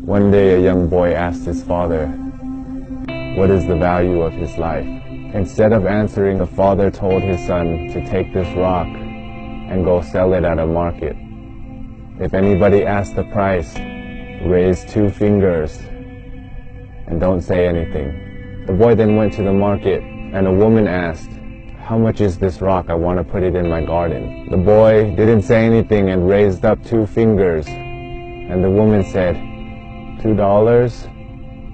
One day a young boy asked his father, "What is the value of his life?" Instead of answering, the father told his son to take this rock and go sell it at a market. If anybody asks the price, raise 2 fingers and don't say anything. The boy then went to the market, and a woman asked, "How much is this rock? I want to put it in my garden." The boy didn't say anything and raised up 2 fingers, and the woman said, $2?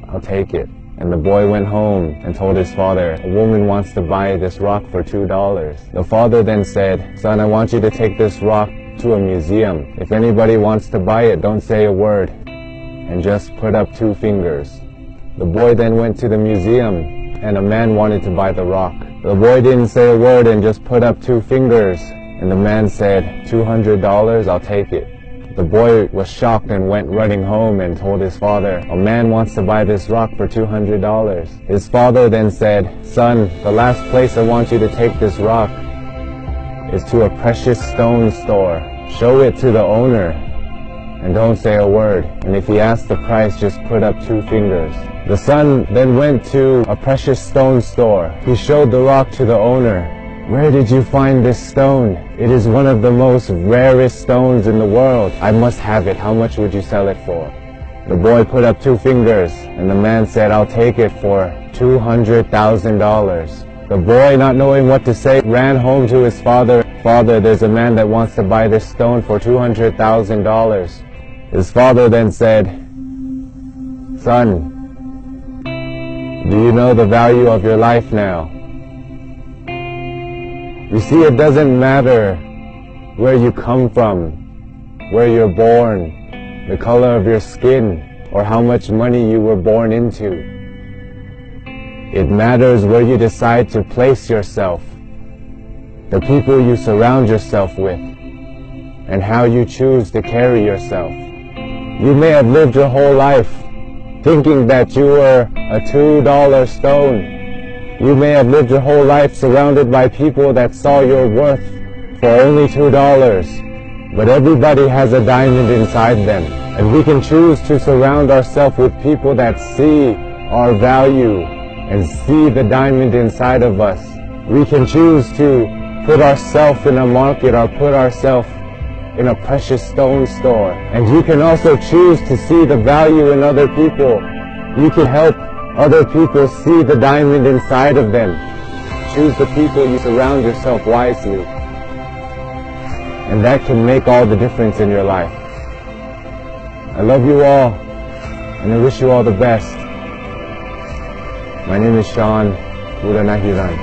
I'll take it. And the boy went home and told his father, "A woman wants to buy this rock for $2. The father then said, "Son, I want you to take this rock to a museum. If anybody wants to buy it, don't say a word and just put up 2 fingers." The boy then went to the museum, and a man wanted to buy the rock. The boy didn't say a word and just put up 2 fingers, and the man said, $200, I'll take it. The boy was shocked and went running home and told his father, "A man wants to buy this rock for $200. His father then said, "Son, the last place I want you to take this rock is to a precious stone store. Show it to the owner and don't say a word. And if he asks the price, just put up 2 fingers." The son then went to a precious stone store. He showed the rock to the owner. "Where did you find this stone? It is one of the most rarest stones in the world. I must have it. How much would you sell it for?" The boy put up 2 fingers, and the man said, "I'll take it for $200,000. The boy, not knowing what to say, ran home to his father. "Father, there's a man that wants to buy this stone for $200,000. His father then said, "Son, do you know the value of your life now? You see, it doesn't matter where you come from, where you're born, the color of your skin, or how much money you were born into. It matters where you decide to place yourself, the people you surround yourself with, and how you choose to carry yourself. You may have lived your whole life thinking that you were a $2 stone. You may have lived your whole life surrounded by people that saw your worth for only $2. But everybody has a diamond inside them. And we can choose to surround ourselves with people that see our value and see the diamond inside of us. We can choose to put ourselves in a market or put ourselves in a precious stone store. And you can also choose to see the value in other people. You can help other people see the diamond inside of them. Choose the people you surround yourself wisely. And that can make all the difference in your life. I love you all, and I wish you all the best. My name is Sean Uranahiran.